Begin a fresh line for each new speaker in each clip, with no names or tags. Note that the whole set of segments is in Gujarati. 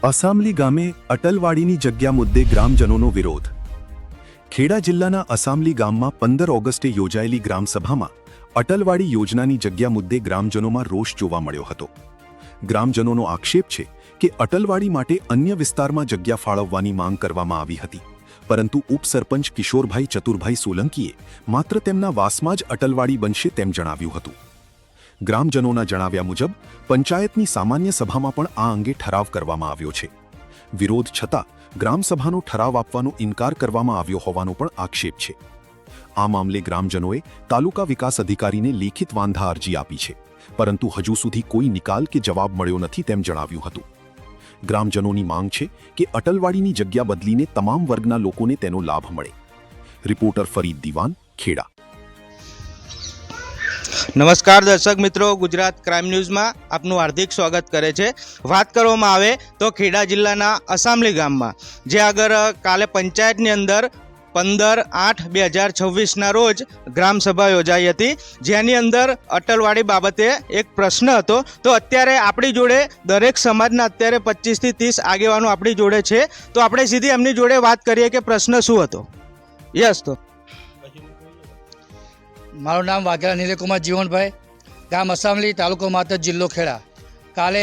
અસામલી ગામે અટલવાડીની જગ્યા મુદ્દે ગ્રામજનોનો વિરોધ. ખેડા જિલ્લાના અસામલી ગામમાં 15 ઓગસ્ટે યોજાયેલી ગ્રામસભામાં અટલવાડી યોજનાની જગ્યા મુદ્દે ગ્રામજનોમાં રોષ જોવા મળ્યો હતો. ગ્રામજનોનો આક્ષેપ છે કે અટલવાડી માટે અન્ય વિસ્તારમાં જગ્યા ફાળવવાની માંગ કરવામાં આવી હતી, પરંતુ ઉપસરપંચ કિશોરભાઈ ચતુરભાઈ સોલંકીએ માત્ર તેમના વાસમાં જ અટલવાડી બનશે તેમ જણાવ્યું હતું. ગ્રામજનોના જણાવ્યા મુજબ પંચાયતની સામાન્ય સભામાં પણ આ અંગે ઠરાવ કરવામાં આવ્યો છે. વિરોધ છતાં ગ્રામસભાનો ઠરાવ આપવાનો ઇનકાર કરવામાં આવ્યો હોવાનો પણ આક્ષેપ છે. આ મામલે ગ્રામજનોએ તાલુકા વિકાસ અધિકારીને લેખિત વાંધા અરજી આપી છે, પરંતુ હજુ સુધી કોઈ નિકાલ કે જવાબ મળ્યો નથી તેમ જણાવ્યું હતું. ગ્રામજનોની માંગ છે કે અટલવાડીની જગ્યા બદલીને તમામ વર્ગના લોકોને તેનો લાભ મળે. રિપોર્ટર ફરીદ દીવાન, ખેડા.
નમસ્કાર દર્શક મિત્રો, ગુજરાત ક્રાઇમ ન્યૂઝમાં આપનું હાર્દિક સ્વાગત કરે છે. વાત કરવામાં આવે તો ખેડા જિલ્લાના અસામલી ગામમાં જે આગળ કાલે પંચાયતની અંદર 15/8/2026ના રોજ ગ્રામસભા યોજાઈ હતી, જેની અંદર અટલવાડી બાબતે એક પ્રશ્ન હતો. તો અત્યારે આપણી જોડે દરેક સમાજના અત્યારે 25 થી 30 આગેવાનો આપણી જોડે છે, તો આપણે સીધી એમની જોડે વાત કરીએ કે પ્રશ્ન શું હતો. યસ, તો
મારું નામ વાઘેલા નીલકુમાર જીવનભાઈ, ગામ અસામલી, તાલુકો માતર, જિલ્લો ખેડા. કાલે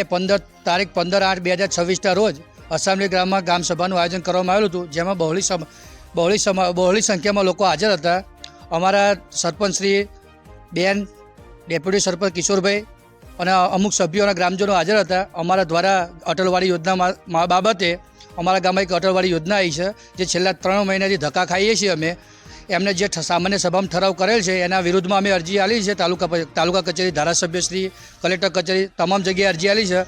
તારીખ 15/8/2026ના રોજ અસામલી ગ્રામમાં ગ્રામસભાનું આયોજન કરવામાં આવેલું હતું, જેમાં બહોળી સંખ્યામાં લોકો હાજર હતા. અમારા સરપંચશ્રી બેન, ડેપ્યુટી સરપંચ કિશોરભાઈ અને અમુક સભ્યો અને ગ્રામજનો હાજર હતા. અમારા દ્વારા અટલવાડી યોજના બાબતે અમારા ગામમાં એક અટલવાડી યોજના આવી છે, જે છેલ્લા 3 મહિનાથી ધક્કા ખાઈએ છીએ. અમે એમને જે સામાન્ય સભામાં ઠરાવ કરેલ છે એના વિરુદ્ધમાં અમે અરજી આપી છે. તાલુકા કચેરી, ધારાસભ્યશ્રી, કલેક્ટર કચેરી, તમામ જગ્યાએ અરજી આપી છે,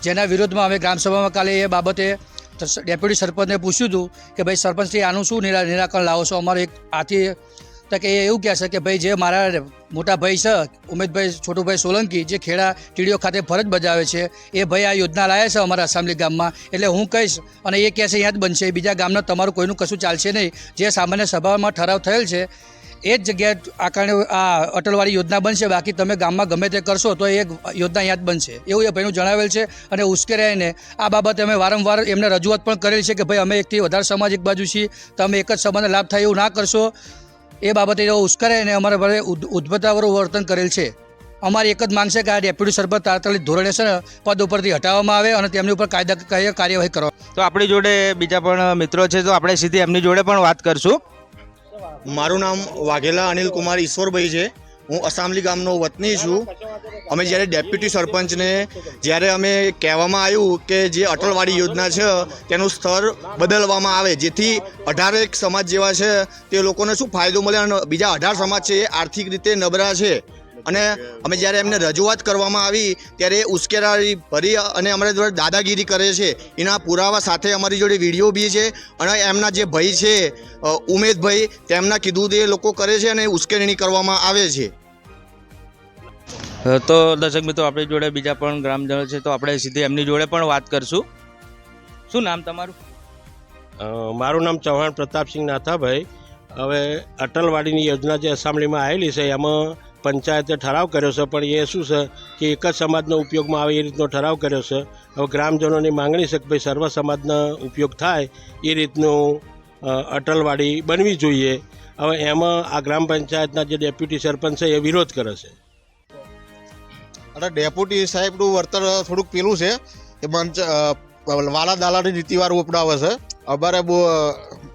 જેના વિરોધમાં અમે ગ્રામસભામાં કાલે એ બાબતે ડેપ્યુટી સરપંચને પૂછ્યું હતું કે ભાઈ સરપંચશ્રી આનું શું નિરાકરણ લાવો છો. અમારે એક આથી તક એ એવું કહે છે કે ભાઈ જે મારા મોટા ભાઈ છે ઉમેદભાઈ છોટુભાઈ સોલંકી, જે ખેડા ટીડીઓ ખાતે ફરજ બજાવે છે, એ ભાઈ આ યોજના લાવ્યા છે અમારા અસામલી ગામમાં. એટલે હું કહીશ અને એ કહે છે અહીંયા જ બનશે, બીજા ગામના તમારું કોઈનું કશું ચાલશે નહીં. જે સામાન્ય સભામાં ઠરાવ થયેલ છે એ જ જગ્યાએ આ કારણે આ અટલવાડી યોજના બનશે. બાકી તમે ગામમાં ગમે તે કરશો તો એ યોજના અહીંયા જ બનશે, એવું એ ભાઈનું જણાવેલ છે. અને ઉશ્કેરાઈને આ બાબતે અમે વારંવાર એમને રજૂઆત પણ કરેલી છે કે ભાઈ અમે એકથી વધારે સમાજ એક બાજુ છીએ, તમે એક જ સમાજને લાભ થાય એવું ના કરશો. એ બાબતે ઉશ્કેરાઈને અમારા ભાઈ ઉદ્ધતતાવાળું વર્તન કરેલ છે. અમારી એક જ માંગ છે કે આ ડેપ્યુટી સરપંચ તાત્કાલિક ધોરણે છે ને પદ ઉપરથી હટાવવામાં આવે અને તેમની ઉપર કાયદાકીય કાર્યવાહી કરવા.
તો આપણી જોડે બીજા પણ મિત્રો છે, તો આપણે સીધી એમની જોડે પણ વાત કરશું.
મારું નામ વાઘેલા અનિલકુમાર ઈશ્વરભાઈ છે. હું અસામલી ગામનો વતની છું. અમે જ્યારે ડેપ્યુટી સરપંચને જ્યારે અમે કહેવામાં આવ્યું કે જે અટલવાડી યોજના છે તેનું સ્તર બદલવામાં આવે, જેથી 18 સમાજ જેવા છે તે લોકોને શું ફાયદો મળે, અને બીજા 18 સમાજ છે એ આર્થિક રીતે નબળા છે. અને અમે જ્યારે એમને રજૂઆત કરવામાં આવી ત્યારે ઉશ્કેરારી ભરી અને અમારા જોડે દાદાગીરી કરે છે. એના પુરાવા સાથે અમારી જોડે વિડીયો બી છે. અને એમના જે ભાઈ છે ઉમેદભાઈ, તેમના કીધું તે લોકો કરે છે અને ઉશ્કેરણી કરવામાં આવે છે.
તો દર્શક મિત્રો, આપણી જોડે બીજા પણ ગ્રામજનો છે, તો આપણે સીધી એમની જોડે પણ વાત કરશું. શું નામ તમારું?
મારું નામ ચૌહાણ પ્રતાપસિંહ નાથાભાઈ. હવે અટલવાડીની યોજના જે અસામલીમાં આવેલી છે એમાં પંચાયતે ઠરાવ કર્યો છે, પણ એ શું છે કે એક જ સમાજનો ઉપયોગમાં આવે એ રીતનો ઠરાવ કર્યો છે. હવે ગ્રામજનોની માંગણી છે કે ભાઈ સર્વ સમાજનો ઉપયોગ થાય એ રીતનું અટલવાડી બનવી જોઈએ. હવે એમાં આ ગ્રામ પંચાયતના જે ડેપ્યુટી સરપંચ છે એ વિરોધ કરે છે.
અને ડેપ્યુટી સાહેબનું વર્તન થોડુંક પેલું છે કે વાલા દાલાની નીતિવાળું અપનાવે છે. અમારે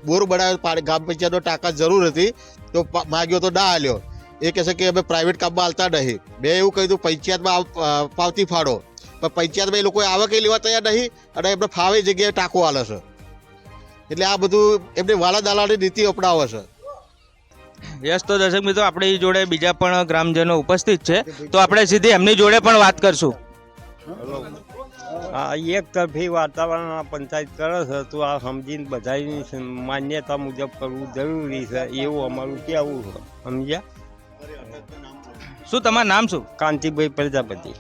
બોર બનાવે, ગ્રામ પંચાયતનો ટાંકા જરૂર હતી તો માગ્યો તો ના આલ્યો. એ કહે છે કે અમે પ્રાઇવેટ કામમાં આવતા નહીં. મેં એવું કહ્યું પંચાયતમાં પાવતી ફાડો, પણ પંચાયતમાં એ લોકો આવક લેવા તૈયાર નહીં અને એમને ફાવે જગ્યાએ ટાંકો આલે છે. એટલે આ બધું એમને વાલા દાલાની નીતિ અપનાવે છે.
યસ, તો દર્શક મિત્રો, આપણી જોડે બીજા પણ ગ્રામજનો ઉપસ્થિત છે, તો આપણે સીધી એમની જોડે પણ વાત કરશું.
એક તરફી વાતાવરણ પંચાયત કરે છે, તો આ સમજીને બધાની માન્યતા મુજબ કરવું જરૂરી છે, એવું અમારું કહેવું છે. સમજ્યા?
શું તમારું નામ શું?
કાંતિભાઈ પ્રજાપતિ.